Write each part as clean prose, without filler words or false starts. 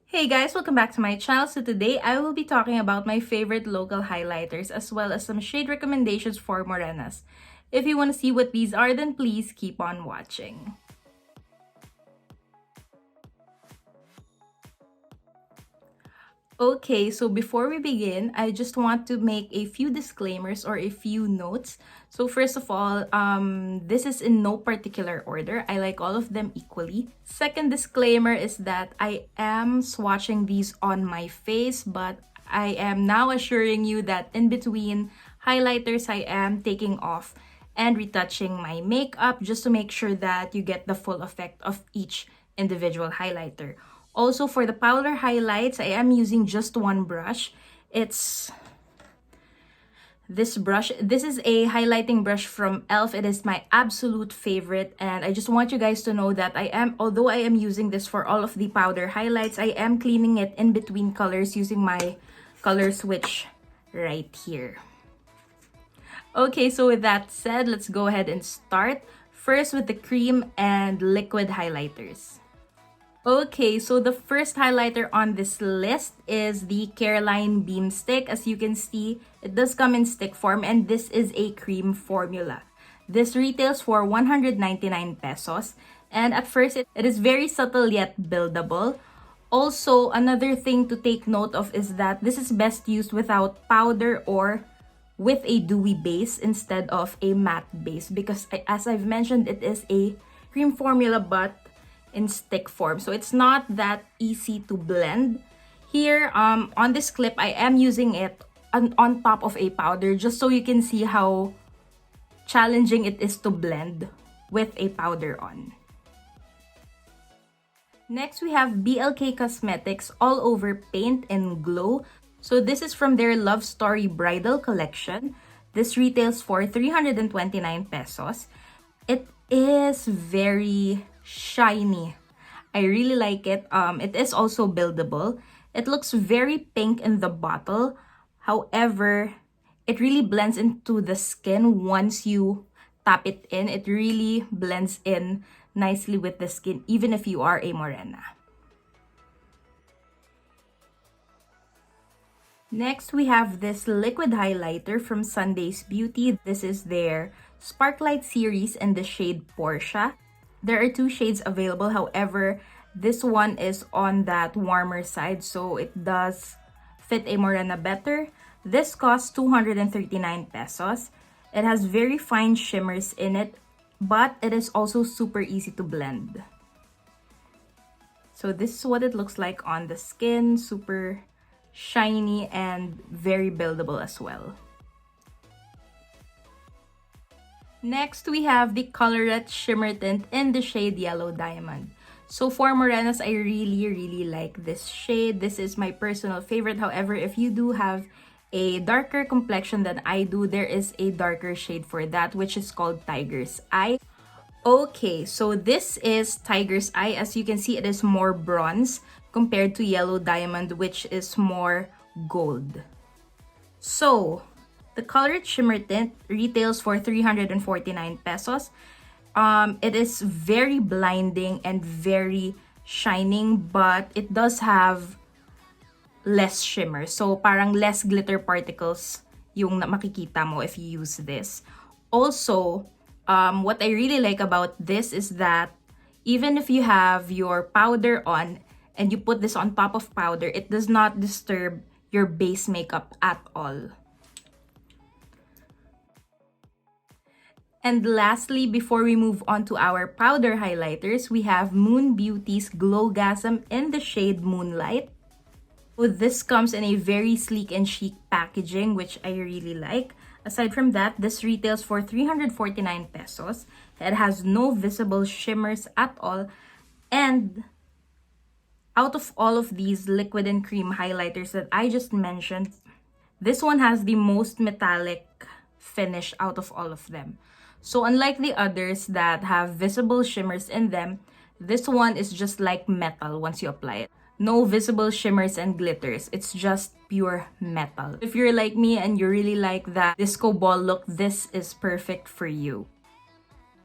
Hey guys, welcome back to my channel. So today I will be talking about my favorite local highlighters as well as some shade recommendations for Morenas. If you want to see what these are, then please keep on watching. Okay, so before we begin, I just want to make a few disclaimers or a few notes. So first of all, this is in no particular order. I like all of them equally. Second disclaimer is that I am swatching these on my face, but I am now assuring you that in between highlighters, I am taking off and retouching my makeup just to make sure that you get the full effect of each individual highlighter. Also, for the powder highlights, I am using just one brush. It's this brush. This is a highlighting brush from e.l.f. It is my absolute favorite, and I just want you guys to know that although I am using this for all of the powder highlights, I am cleaning it in between colors using my color switch right here. Okay, so with that said, let's go ahead and start. First with the cream and liquid highlighters. Okay, so the first highlighter on this list is the Careline Beam Stick. As you can see, it does come in stick form and this is a cream formula. This retails for 199 pesos. And at first, it is very subtle yet buildable. Also, another thing to take note of is that this is best used without powder or with a dewy base instead of a matte base because as I've mentioned, it is a cream formula but in stick form, so it's not that easy to blend. Here on this clip, I am using it on top of a powder just so you can see how challenging it is to blend with a powder on. Next, we have BLK Cosmetics All Over Paint and Glow. So this is from their Love Story Bridal Collection. This retails for 329 pesos. It is very shiny. I really like it. It is also buildable. It looks very pink in the bottle. However, it really blends into the skin once you tap it in. It really blends in nicely with the skin, even if you are a morena. Next, we have this liquid highlighter from Sunday's Beauty. This is their Sparklight series in the shade Portia. There are two shades available. However, this one is on that warmer side, so it does fit a morena better. This costs 239 pesos. It has very fine shimmers in it, but it is also super easy to blend. So this is what it looks like on the skin, super shiny and very buildable as well. Next, we have the Colorette Shimmer Tint in the shade Yellow Diamond. So for morenas, I really like this shade. This is my personal favorite. However, if you do have a darker complexion than I do, there is a darker shade for that, which is called Tiger's Eye. Okay, so this is Tiger's Eye. As you can see, it is more bronze compared to Yellow Diamond, which is more gold. So the Colorette Shimmer Tint retails for 349 pesos. It is very blinding and very shining, but it does have less shimmer. So parang less glitter particles yung makikita mo if you use this. Also, what I really like about this is that even if you have your powder on and you put this on top of powder, it does not disturb your base makeup at all. And lastly, before we move on to our powder highlighters, we have Moon Beauty's Glowgasm in the shade Moonlight. So this comes in a very sleek and chic packaging, which I really like. Aside from that, this retails for 349 pesos. It has no visible shimmers at all. And out of all of these liquid and cream highlighters that I just mentioned, this one has the most metallic finish out of all of them. So unlike the others that have visible shimmers in them, this one is just like metal once you apply it. No visible shimmers and glitters. It's just pure metal. If you're like me and you really like that disco ball look, this is perfect for you.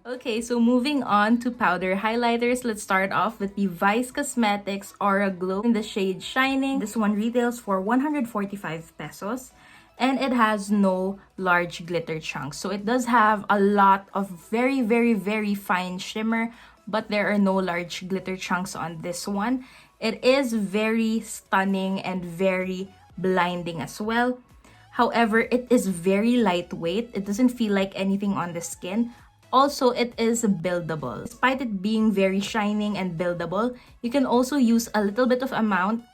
Okay, so moving on to powder highlighters, let's start off with the BLK Cosmetics Aura Glow in the shade Shining. This one retails for 145 pesos and it has no large glitter chunks. So it does have a lot of very fine shimmer, but there are no large glitter chunks on this one. It is very stunning and very blinding as well. However, it is very lightweight. It doesn't feel like anything on the skin. Also, it is buildable. Despite it being very shining and buildable, you can also use a little bit of amount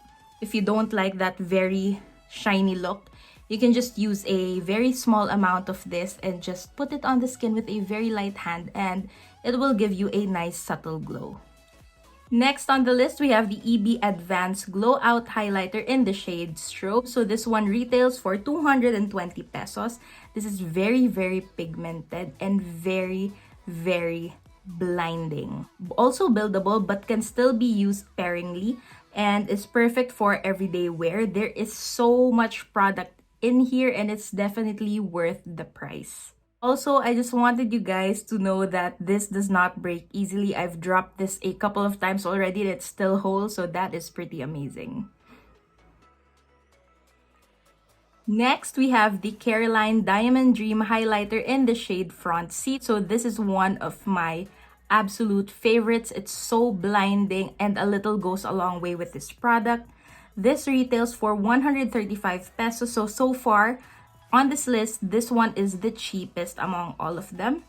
if you don't like that very shiny look. You can just use a very small amount of this and just put it on the skin with a very light hand and it will give you a nice subtle glow. Next on the list, we have the EB Advanced Glow Out Highlighter in the shade Strobe. So this one retails for 220 pesos. This is very pigmented and very blinding. Also buildable but can still be used pairingly and is perfect for everyday wear. There is so much product in here and it's definitely worth the price. Also, I just wanted you guys to know that this does not break easily. I've dropped this a couple of times already and it's still whole, so that is pretty amazing. Next, we have the Caroline Diamond Dream Highlighter in the shade Front Seat. So this is one of my absolute favorites. It's so blinding and a little goes a long way with this product. This retails for 135 pesos. So far, on this list, this one is the cheapest among all of them.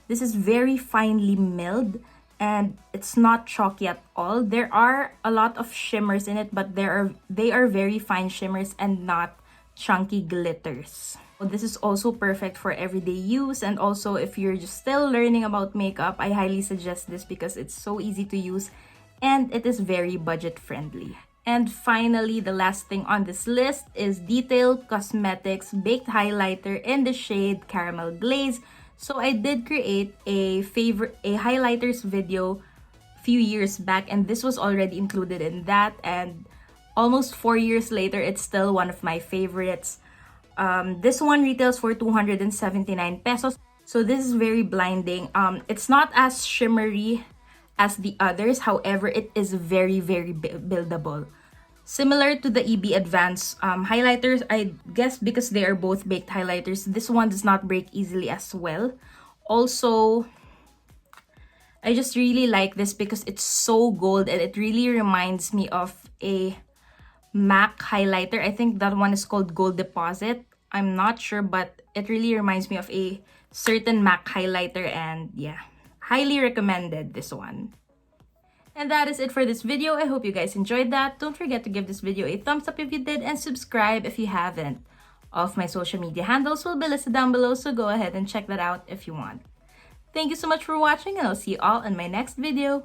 This is very finely milled and it's not chalky at all. There are a lot of shimmers in it, but they are very fine shimmers and not chunky glitters. This is also perfect for everyday use, and also if you're just still learning about makeup, I highly suggest this because it's so easy to use and it is very budget friendly. And finally, the last thing on this list is BLK Cosmetics Baked Highlighter in the shade Caramel Glaze. So I did create a highlighters video a few years back and this was already included in that, and almost 4 years later, it's still one of my favorites. This one retails for 279 pesos. So this is very blinding. It's not as shimmery as the others. However, it is very buildable. Similar to the EB Advanced highlighters, I guess because they are both baked highlighters, this one does not break easily as well. Also, I just really like this because it's so gold and it really reminds me of a MAC highlighter. I think that one is called Gold Deposit. I'm not sure, but it really reminds me of a certain MAC highlighter, and yeah, highly recommended this one. And that is it for this video. I hope you guys enjoyed that. Don't forget to give this video a thumbs up if you did and subscribe if you haven't. All of my social media handles will be listed down below, so go ahead and check that out if you want. Thank you so much for watching and I'll see you all in my next video.